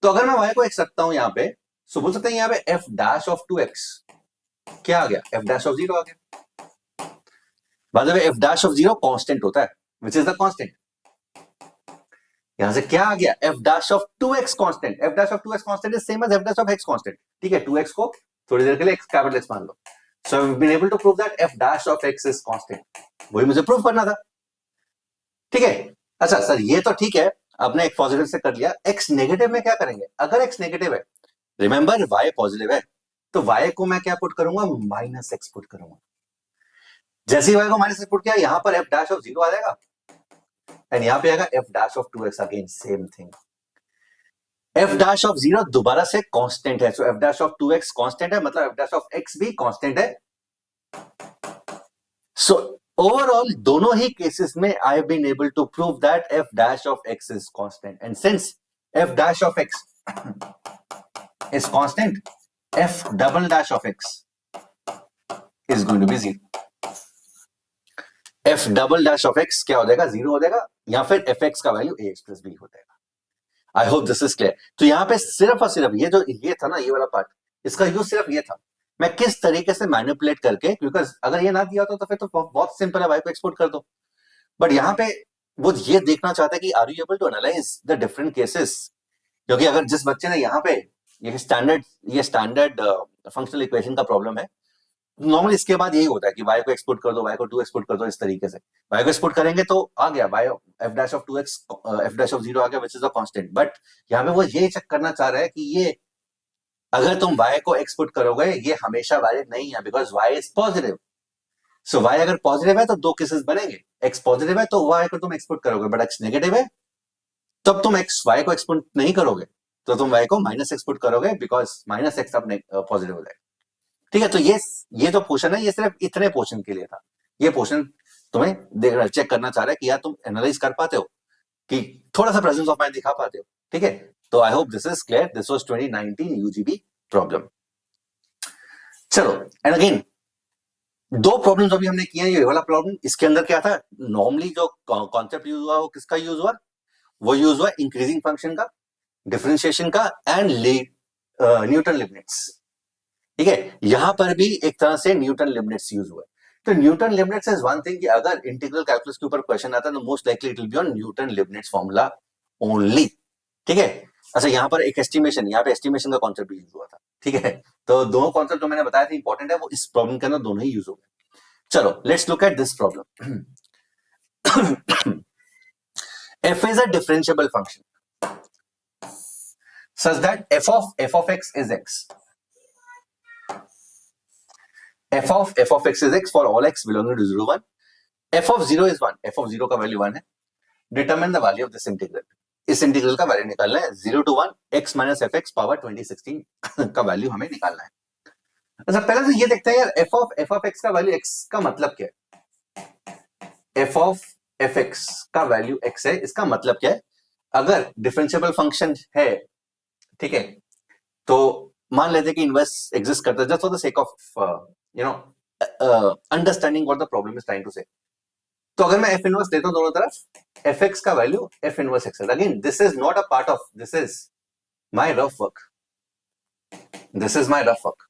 Speaker 1: तो अगर मैं y को x रखता हूं यहाँ पे, सो बोल सकते हैं यहाँ पे f डैश ऑफ 2x क्या आ गया, f डैश ऑफ 0 आ गया। बाद में f डैश ऑफ 0 कांस्टेंट होता है, which is the constant, यहां से क्या आ गया, f dash of 2x constant, f dash of 2x constant is same as f dash of x constant, ठीक है। 2x को थोड़ी देर के लिए x कैपिटल x मान लो, so I've been able to prove that f dash of x is constant, वही मुझे prove करना था, ठीक है। अच्छा सर ये तो ठीक है, आपने एक पॉजिटिव से कर लिया, x नेगेटिव में क्या करेंगे, अगर x नेगेटिव है, रिमेंबर y पॉजिटिव है, तो y को मैं क्या पुट करूंगा, -x पुट करूंगा, जैसे ही y को -x पुट किया, यहां पर f dash of 0 आ जाएगा, एंड यहां पे आएगा f dash of 2x, again same thing, f dash of 0 दोबारा से कांस्टेंट है, so f dash of 2x constant है, मतलब f dash of x भी कांस्टेंट है, सो ओवरऑल दोनों ही केसेस में I have been able to prove that f dash of x is constant, and since f dash of x is constant, f double dash of x is going to be 0. f double dash of x क्या हो जाएगा, 0 हो जाएगा, या फिर fx का value ax plus b हो जाएगा। आई होप दिस इज क्लियर। तो यहाँ पे सिर्फ और सिर्फ ये था ना, ये वाला पार्ट, इसका यूज सिर्फ ये था, मैं किस तरीके से मैनिपुलेट करके, क्योंकि अगर ये ना दिया होता तो फिर तो बहुत सिंपल है, y को एक्सपोर्ट कर दो। बट यहाँ पे वो ये देखना चाहता है कि are you able to analyse the different cases, क्योंकि अगर जिस बच्चे ने यहाँ पे ये स्टैंडर्ड फंक्शनल इक्वेशन का प्रॉब्लम है, नॉर्मली इसके बाद यही होता है कि y को एक्सपोर्ट कर दो, y को 2 एक्सपोर्ट कर दो, इस तरीके से y को एक्सपोर्ट करेंगे तो आ गया y f dash of 2x f dash of 0 आ गया, which is a constant। But यहाँ पे वो ये चेक करना चाह रहा है कि ये अगर तुम y को एक्सपोर्ट करोगे ये हमेशा वैलिड नहीं है, because y is positive. So y अगर पॉजिटिव है तो दो केसेस बनेंगे, x पॉजिटिव है तो y को तुम एक्सपोर्ट करोगे, बट x नेगेटिव है तब तुम y को एक्सपोर्ट नहीं करोगे, तो तुम y को माइनस एक्सपोर्ट करोगे, बिकॉज माइनस एक्स अब पॉजिटिव हो जाएगा। ठीक है, तो ये जो पोर्शन है ये सिर्फ इतने पोर्शन के लिए था। ये पोर्शन तुम्हें देख चेक करना चाह रहा है कि यार तुम एनालाइज कर पाते हो, कि थोड़ा सा प्रेजेंस ऑफ माइंड दिखा पाते हो। ठीक है, तो I hope this is clear. This was 2019 UGB problem. चलो, एंड अगेन दो प्रॉब्लम्स अभी हमने किए हैं। ये वाला प्रॉब्लम, इसके अंदर क्या था, नॉर्मली जो कॉन्सेप्ट यूज हुआ वो किसका यूज हुआ, वो यूज हुआ इंक्रीजिंग फंक्शन का, डिफरेंशिएशन का, एंड न्यूटन लिमिट्स। ठीक है, यहां पर भी एक तरह से न्यूटन लिमिट्स यूज हुआ है। तो Newton limits is one thing कि अगर इंटीग्रल कैलकुलस के ऊपर क्वेश्चन आता है तो most likely it will be on Newton limits formula only. ठीक है, अच्छा यहाँ पर एक एस्टिमेशन, यहाँ पे एस्टिमेशन का कॉन्सेप्ट भी यूज हुआ था। ठीक है, तो दोनों कॉन्सेप्ट जो मैंने बताया था इंपॉर्टेंट है, वो इस प्रॉब्लम के अंदर दोनों ही यूज हो गए। चलो, let's look at this problem. f is a differentiable function such that f of x is x. f of x is x for all x belonging to 0 1. f of 0 is 1. f of 0 का value 1 है। Determine the value of this integral. इस integral का value निकालना है 0 to 1 x minus fx power 2016 का value हमें निकालना है। अच्छा, पहले तो ये देखते हैं यार, f of x का वैल्यू x का मतलब क्या है। f of fx का वैल्यू x है, इसका मतलब क्या है, अगर डिफरेंशिएबल फंक्शन है, ठीक है, तो मान लेते हैं कि इनवर्स एग्जिस्ट करता है, just for the sake of understanding what the problem is trying to say. तो अगर मैं f इनवर्स लेता हूं दोनों तरफ, fx का वैल्यू f इनवर्स x है। Again this is not a part of, this is my rough work, this is my rough work.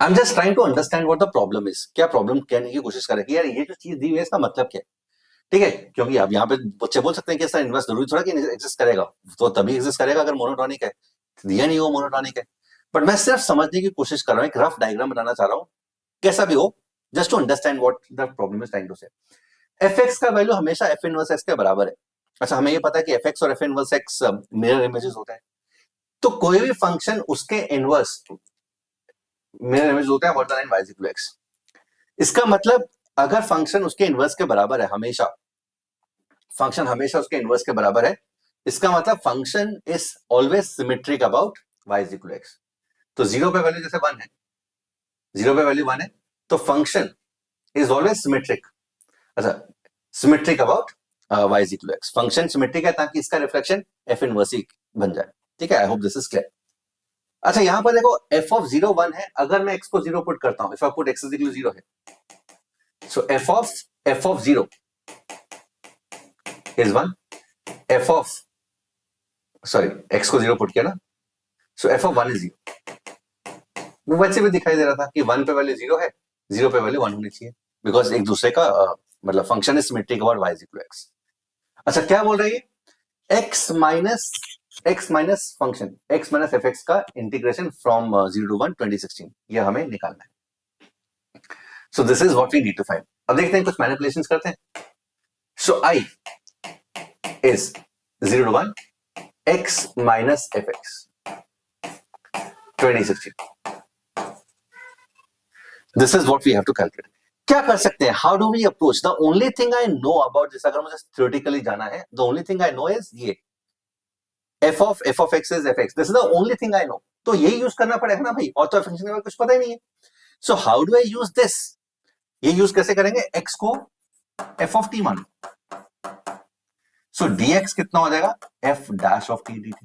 Speaker 1: I am just trying to understand what the problem is. क्या problem कहने की कोशिश कर रहे हैं कि यार ये जो चीज दी हुई है इसका मतलब क्या है। ठीक है, क्योंकि अब यहाँ पे बच्चे बोल सकते हैं कि इसका इनवर्स जरूरी थोड़ा कि एग्जिस्ट करेगा, तो तभी एग्जिस्ट करेगा अगर मोनोटॉनिक है, दिया नहीं वो मोनोटॉनिक है। बट मैं सिर्फ समझने की कोशिश कर रहा हूँ, एक रफ डायग्राम बनाना चाह रहा हूँ, कैसा भी हो, just to understand what the problem is trying to say. fx का वैल्यू हमेशा f इनवर्स x के बराबर है। अच्छा, हमें ये पता है कि fx और f inverse x mirror images होते हैं, तो कोई भी फंक्शन उसके इनवर्स मिरर इमेज होते हैं, what the line y equal x। इसका मतलब अगर फंक्शन उसके इनवर्स के बराबर है, हमेशा फंक्शन हमेशा उसके इनवर्स के बराबर है, इसका मतलब function is always symmetric about y equal x। तो 0 पे वैल्यू जैसे 1 है, 0 पे वैल्यू 1 है, तो फंक्शन इज ऑलवेज सिमेट्रिक। अच्छा, symmetric about y equal x, function symmetric है ताकि इसका रिफ्लेक्शन f इनवर्स ही बन जाए। ठीक है, I hope this is clear. अच्छा, यहां पर देखो f of 0 1 है, अगर मैं x को 0 पुट करता हूं, if I put x is equal to 0 है, so f of 0 is 1, f of sorry x को 0 पुट किया ना, so f of 1 is 0। वो वैसे भी दिखाई दे रहा था कि 1 पे वैल्यू 0 है, 0 पे वैल्यू 1 होनी चाहिए, बिकॉज एक दूसरे का मतलब function is symmetric about y equal to x। अच्छा, क्या बोल रही है, x minus function x minus fx का इंटीग्रेशन फ्रॉम 0 to 1 2016, ये हमें निकालना है। So this is what we need to find. अब देखते हैं, कुछ मैनिपुलेशंस करते हैं। सो I is 0 to 1 x minus fx 2016, this is what we have to calculate। क्या कर सकते हैं, how do we approach, the only thing I know about this, अगर मुझे थ्योरेटिकली जाना है, the only thing I know is ये f of x is fx, this is the only thing I know. तो यही यूज करना पड़ेगा ना भाई, और तो फंक्शन का कुछ पता ही नहीं है। So how do I use this, ये यूज कैसे करेंगे, x को f ऑफ t मानो, सो dx कितना हो जाएगा, f dash of t dt,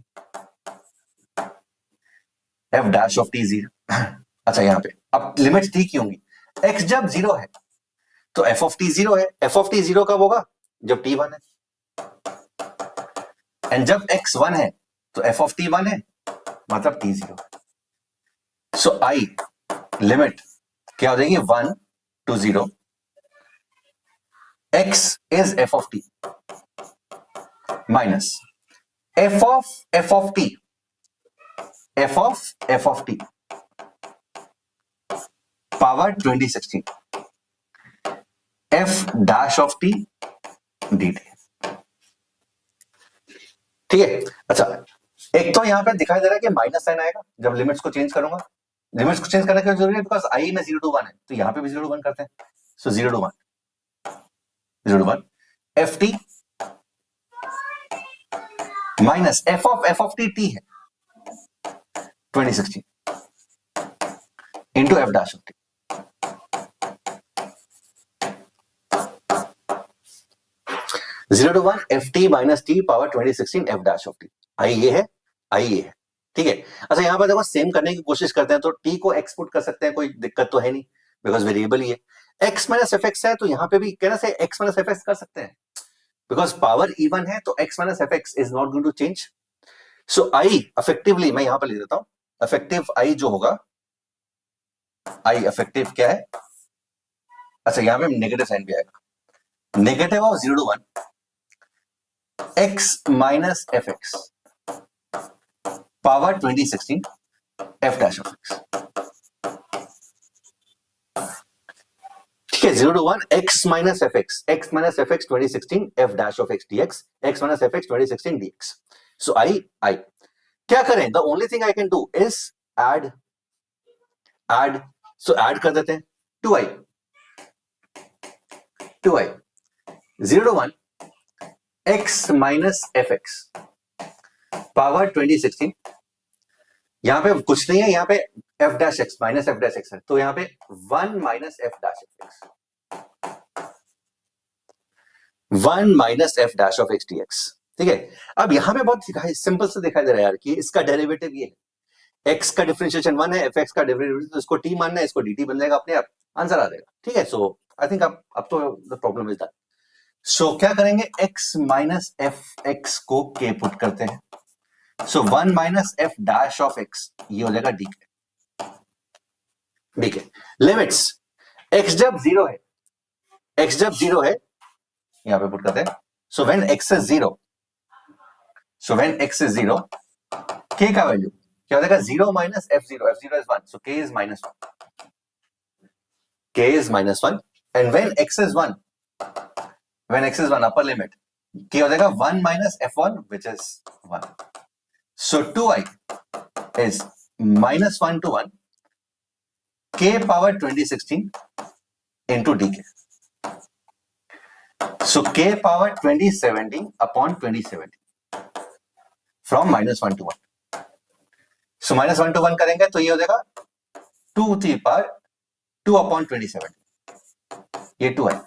Speaker 1: f dash of t 0। अच्छा यहां पे अब लिमिट t की होंगी, x जब 0 है तो f ऑफ t 0 है, f ऑफ t 0 कब होगा, जब t 1 है, एंड जब x 1 है तो f ऑफ t 1 है, मतलब t 0। सो I लिमिट क्या हो जाएगी, 1 to 0, x is f of t minus f of t, f of t power 2016 f dash of t dt। ठीक है, अच्छा एक तो यहां पे दिखाई दे रहा है कि माइनस साइन आएगा जब लिमिट्स को चेंज करूंगा, लिमिट्स को चेंज करने की जरूरी है बिकॉज आई में 0 to 1 है, तो यहां पे भी 0 to 1 करते हैं, so 0 to 1, 0 to 1 f t minus f of t t है 2016 into f dash of t, zero to one f t minus t power 2016 f dash of t, I ये है, आई ये है, ठीक है। अच्छा यहां पर देखो सेम करने की कोशिश करते हैं, तो टी को एक्सपुट कर सकते हैं, कोई दिक्कत तो है नहीं बिकॉज वेरिएबल ही है, एक्स माइनस एफ एक्स है तो यहां पे भी कहना से एक्स माइनस एफ एक्स कर सकते हैं बिकॉज पावर इवन है, तो x minus f x is not going to change. So I effectively मैं यहां पर लिख देता हूं, इफेक्टिव आई जो होगा, आई इफेक्टिव क्या है, अच्छा यहां पे नेगेटिव साइन भी आएगा, negative of 0 to 1 x minus f x power 2016 f dash of x, ठीक है, 0 to 1 x minus f x 2016 f dash of x dx, x minus f x 2016 dx। So I क्या करें, the only thing I can do is add, so add कर देते हैं 2i 0 to 1 x minus f x power 2016, यहां पे कुछ नहीं है, यहां पे f dash x minus F dash x है, तो यहां पे 1 minus F dash x, 1 minus F dash of x dx, ठीक है। अब यहां पे बहुत सिंपल से दिखाई दे रहा है यार कि इसका डेरिवेटिव ये है, x का डिफरेंशिएशन 1 है, fx का डेरिवेटिव, तो इसको t मानना है, इसको dt बन जाएगा अपने आप, आंसर आ जाएगा, ठीक है। सो आई थिंक अब तो द प्रॉब्लम इज डन। सो क्या करेंगे, x माइनस एफ एक्स को k पुट करते हैं, सो 1 minus F dash of x ये हो जाएगा डी के, लिमिट्स x जब 0 है, x जब 0 है यहां पे पुट करते हैं, so when x is 0, so when x is 0 k का वैल्यू क्या हो जाएगा, 0 minus f0 is 1, so k is minus 1, k is minus 1, and when x is 1, when x is 1 upper limit k हो जाएगा 1 minus f1 which is 1, so 2i is minus 1 to 1 k power 2016 into dk, so k power 2017 upon 2017 from minus 1 to 1, so minus 1 to 1 करेंगे तो ये हो जाएगा 2 to the power 2 upon 2017, ये 2i,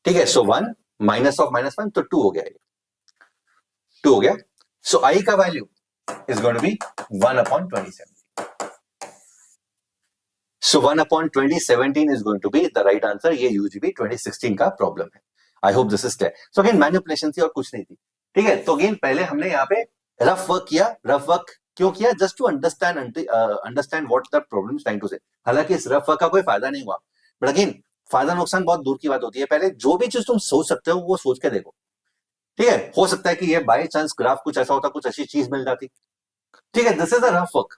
Speaker 1: ठीक है। सो 1 माइनस ऑफ माइनस 1 तो 2 हो गया, 2 हो गया, सो आई का value is going to be 1 upon 2017, so 1 upon 2017 is going to be the right answer, ये यूजीबी 2016 का प्रॉब्लम है। I hope this is clear. So again manipulation थी और कुछ नहीं थी, ठीक है। तो अगेन पहले हमने यहाँ पे रफ वर्क किया, रफ वर्क क्यों किया, just to understand what the problem is trying to say, हालांकि इस रफ वर्क का कोई फायदा नहीं हुआ, बट अगेन फायदा नुकसान बहुत दूर की बात होती है, पहले जो भी चीज तुम सोच सकते हो वो सोच के देखो, ठीक है। हो सकता है कि ये बाय चांस ग्राफ कुछ ऐसा होता, कुछ अच्छी चीज मिल जाती, ठीक है। This is a rough work,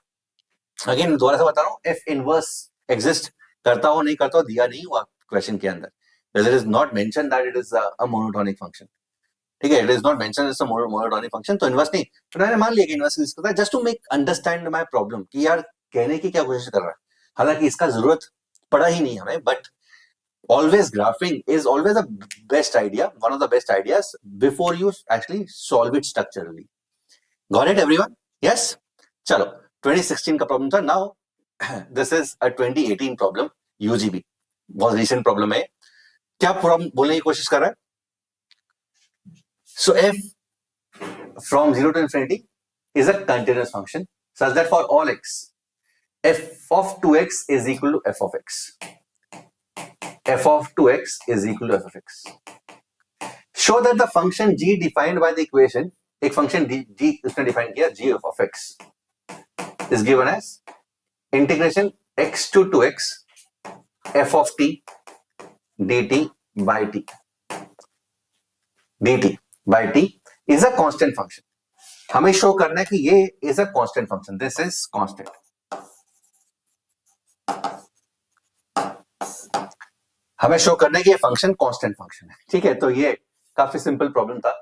Speaker 1: again दोबारा से बता रहा हूं, इफ इनवर्स एग्जिस्ट करता हो नहीं करता हो दिया नहीं हुआ क्वेश्चन के अंदर, it is not mention that it is a monotonic function, ठीक है, it is not mention it's a monotonic function, तो इनवर्स नहीं, तो मैंने मान लिया कि इनवर्स एग्जिस्ट करता है, just to make understand my problem कि यार कहने की क्या कोशिश कर रहा है, हालांकि इसका जरूरत पड़ा ही नहीं हमें, but always graphing is always a best idea, one of the best ideas before you actually solve it structurally. Got it everyone? Yes? चलो 2016 का प्रॉब्लम था, now this is a 2018 problem UGB, बहुत रिसेंट प्रॉब्लम है। क्या problem बोलने की कोशिश कर रहा है? सो F from 0 to infinity is a continuous function such that for all x f of 2x is equal to f of x. F of 2x is equal to f of x. Show that the function g defined by the equation, एक function g उसने define किया, g of x is given as integration x to 2x f of t dt by t. dt by t is a constant function. हमें show करना है कि ये is a constant function. This is constant. हमें show करना है कि ये फंक्शन कांस्टेंट फंक्शन है, ठीक है। तो ये काफी सिंपल प्रॉब्लम था।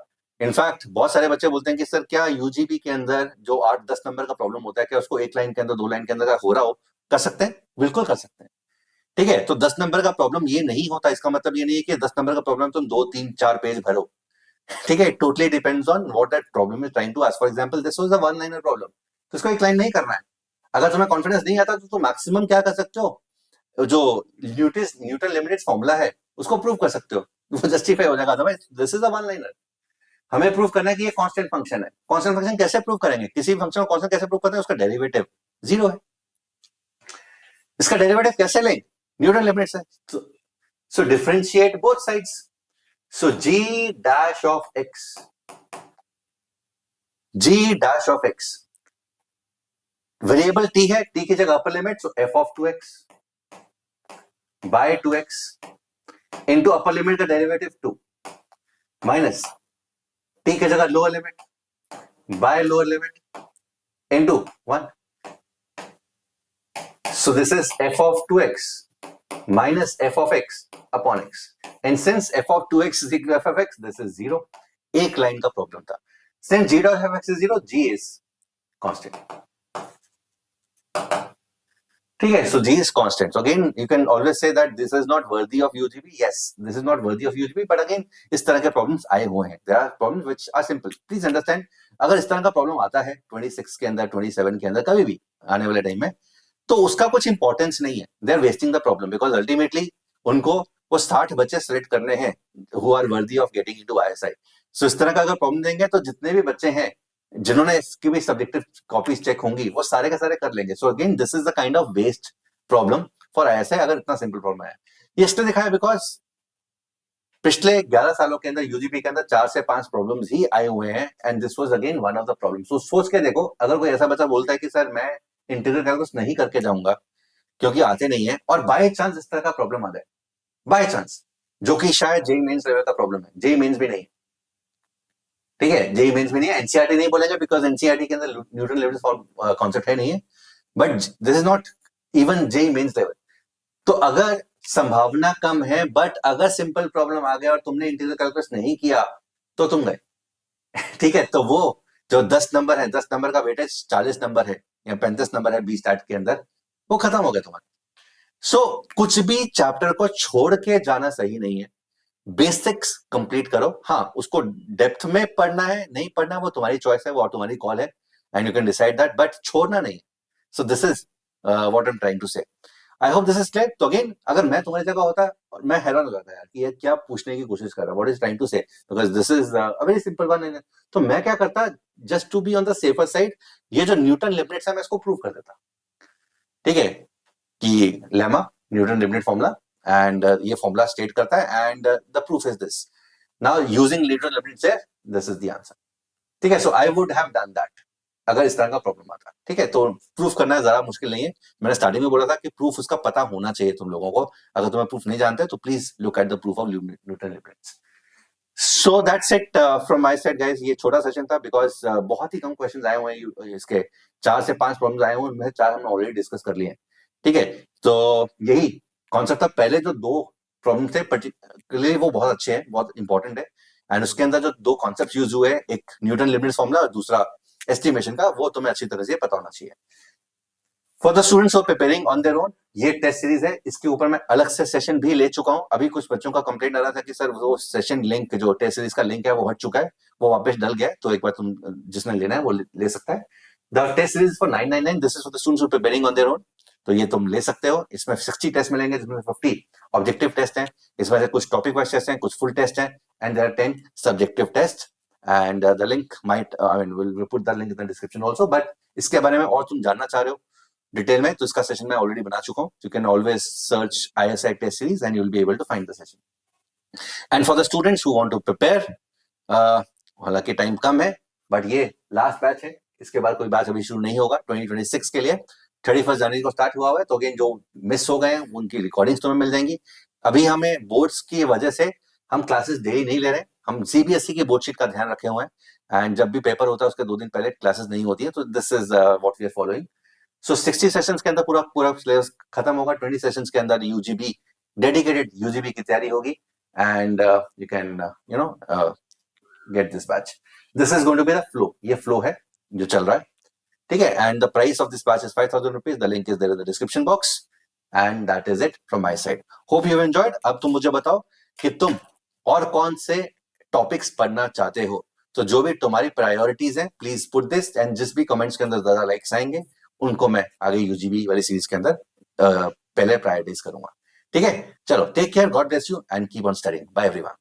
Speaker 1: इनफैक्ट बहुत सारे बच्चे बोलते हैं कि सर क्या यूजीबी के अंदर जो 8-10 नंबर का प्रॉब्लम होता है, क्या उसको एक लाइन के अंदर, 2 लाइन के अंदर हो रहा हो, कर सकते हैं? बिल्कुल कर सकते हैं, ठीक है। तो 10 नंबर का प्रॉब्लम ये नहीं होता, इसका मतलब ये नहीं है कि 10 नंबर का प्रॉब्लम तुम 2-3-4 पेज भरो, ठीक है। Totally depends on what that problem is trying to ask. For example this was a one liner problem, तो इसको एक लाइन नहीं करना है। अगर तुम्हें कॉन्फिडेंस नहीं आता तो तुम मैक्सिमम क्या कर सकते हो, जो न्यूटन लिमिटेड फॉर्मूला है उसको प्रूव कर सकते हो, वो जस्टिफाई हो जाएगा। Otherwise this is a one liner. हमें प्रूव करना है कि ये कांस्टेंट फंक्शन है। कांस्टेंट फंक्शन कैसे प्रूव करेंगे? किसी फंक्शन को कांस्टेंट कैसे प्रूव करते हैं? उसका डेरिवेटिव 0 है। इसका डेरिवेटिव कैसे लें? न्यूटन लिमिट्स है। So differentiate both sides. So g dash of x, g dash of x variable t है, t की जगह upper limit, so f of 2x by 2x into upper limit का derivative 2 minus t की जगह lower limit by lower limit into 1. So this is f of 2x minus f of x upon x. And since f of 2x is equal to f of x, this is 0. एक line का problem था। Since g dot f x is 0, g is constant. ठीक है, so g is constant. So again, you can always say that this is not worthy of UGB. Yes, this is not worthy of UGB. But again, इस तरह के problems आए हुए हैं. There are problems which are simple. Please understand. अगर इस तरह का प्रॉब्लम आता है 26 के अंदर, 27 के अंदर, कभी भी आने वाले टाइम में, तो उसका कुछ इंपॉर्टेंस नहीं है। They are wasting the problem because ultimately उनको वो 60 बच्चे सिलेक्ट करने हैं who are worthy of getting into ISI. So इस तरह का अगर प्रॉब्लम देंगे तो जितने भी बच्चे हैं जिन्होंने इसकी भी सब्जेक्टिव कॉपीज चेक होंगी वो सारे के सारे कर लेंगे। So again this is the kind of waste problem for ISI अगर इतना सिंपल प्रॉब्लम है। ये इसलिए दिखाया बिकॉज पिछले 11 सालों के अंदर यूजीपी के अंदर 4 से 5 प्रॉब्लम्स ही आए हुए हैं and this was again one of the problems. So सोच के देखो, अगर कोई ऐसा बच्चा बोलता है कि सर मैं इंटीग्रल कैलकुलस नहीं करके जाऊंगा क्योंकि आते नहीं है, और बाय चांस इस तरह का प्रॉब्लम आ जाए, बाय चांस, जो कि शायद जेई मेंस लेवल का प्रॉब्लम है, जेई मेंस भी नहीं, ठीक है, जेई मेंस भी नहीं है, एनसीईआरटी नहीं बोलेंगे बिकॉज एनसीईआरटी के अंदर न्यूटन लेवल कॉन्सेप्ट है नहीं है, but this is not even JEE Mains level. तो अगर संभावना कम है, बट अगर सिंपल प्रॉब्लम आ गया और तुमने इंटीग्रल कैलकुलस नहीं किया तो तुम गए, ठीक है। तो वो जो 10 नंबर है, 10 नंबर का वेटेज 40 नंबर है या 35 नंबर है बी स्टार्ट के अंदर, वो खत्म हो गया तुम्हारा। सो कुछ भी चैप्टर को छोड़ के जाना सही नहीं है। बेसिक्स कंप्लीट करो। हाँ, उसको डेप्थ में पढ़ना है, नहीं पढ़ना वो तुम्हारी चॉइस है, वो तुम्हारी कॉल है and you can decide that, but छोड़ना नहीं। So this is what I am trying to say. I hope this is clear. तो अगेन अगर मैं तुम्हारी जगह होता मैं हैरान हो जाता यार कि ये क्या पूछने की कोशिश कर रहा है, what is trying to say, because this is a very simple one. तो मैं क्या करता, just to be on the safer side, ये जो न्यूटन लिमिट्स है मैं इसको प्रूव कर देता, ठीक है, कि lemma Newton limit formula and ये फॉर्मूला स्टेट करता है and the proof is this. Now using Newton limit से दिस इज द आंसर, ठीक है। So I would have done that अगर इस तरह का प्रॉब्लम आता, ठीक है। तो प्रूफ करना ज्यादा मुश्किल नहीं है। मैंने स्टार्टिंग में बोला था कि प्रूफ उसका पता होना चाहिए तुम लोगों को। अगर तुम्हें प्रूफ नहीं जानते तो please look at the proof of Newton limits. So that's it from my side guys. ये छोटा सेशन था बिकॉज बहुत ही कम क्वेश्चंस आए हुए हैं, इसके 4 से 5 प्रॉब्लम्स आए हुए हैं, उनमें 4 हमने ऑलरेडी डिस्कस कर लिए हैं, ठीक है। तो यही कॉन्सेप्ट था। पहले जो 2 प्रॉब्लम थे पर्टिकुलरली वो बहुत अच्छे हैं, बहुत इंपॉर्टेंट है एंड उसके अंदर जो 2 कॉन्सेप्ट यूज हुए, एक न्यूटन लिमिट्स फॉर्मूला और दूसरा एस्टिमेशन का, वो तुम्हें अच्छी तरह से पता होना चाहिए। For the students of preparing on their own, ये टेस्ट सीरीज है, इसके ऊपर मैं अलग से सेशन भी ले चुका हूं। अभी कुछ बच्चों का कंप्लेंट आ रहा था कि सर वो सेशन लिंक जो टेस्ट सीरीज का लिंक है वो हट चुका है, वो वापस डल गया है, तो एक बार तुम जिसने लेना है वो ले सकता है। The test series for 999, this is for the students who are preparing on their own. तो ये तुम ले सकते हो। इसमें 60 टेस्ट मिलेंगे, जिसमें 50 ऑब्जेक्टिव टेस्ट हैं, इसमें से कुछ टॉपिक वाइज टेस्ट हैं, कुछ फुल टेस्ट हैं, and there are 10 subjective test. And the link might, I mean will put the link in the description also. But इसके बारे में और तुम जानना चाह रहे हो डिटेल में, तो इसका सेशन मैं ऑलरेडी बना चुका हूँ। You can always search ISI test series and you will be able to find the session. And for the students who want to prepare, हालांकि टाइम कम है, बट ये लास्ट बैच है, इसके बाद कोई बैच अभी शुरू नहीं होगा 2026 के लिए। 31 जनवरी को स्टार्ट हुआ हुआ है, तो अगेन जो मिस हो गए हैं उनकी रिकॉर्डिंग्स तुम्हें मिल जाएंगी। अभी हमें बोर्ड्स की वजह से हम क्लासेस डेली नहीं ले रहे, हम CBSE की बोर्ड शीट का ध्यान रखे हुए हैं, एंड जब भी पेपर होता है उसके 2 दिन पहले क्लासेस नहीं होती है, तो this is what we are following. So 60 sessions के अंदर पूरा पूरा सिलेबस खत्म होगा। 20 सेशंस के अंदर UGB, डेडिकेटेड UGB की तैयारी होगी, and you can get this batch. This is going to be the flow, ये फ्लो है जो चल रहा है, ठीक है। And the price of this batch is 5000 rupees. The link is there in the description box, and that is it from my side. Hope you have enjoyed. अब तुम मुझे बताओ कि तुम और कौन से टॉपिक्स पढ़ना चाहते हो, तो जो भी तुम्हारी प्रायोरिटीज हैं प्लीज पुट दिस, एंड जिस भी कमेंट्स के अंदर ज्यादा लाइक्स आएंगे उनको मैं आगे UGB वाली सीरीज के अंदर पहले प्रायोरिटाइज करूंगा, ठीक है। चलो, take care, God bless you, and keep on studying. Bye everyone.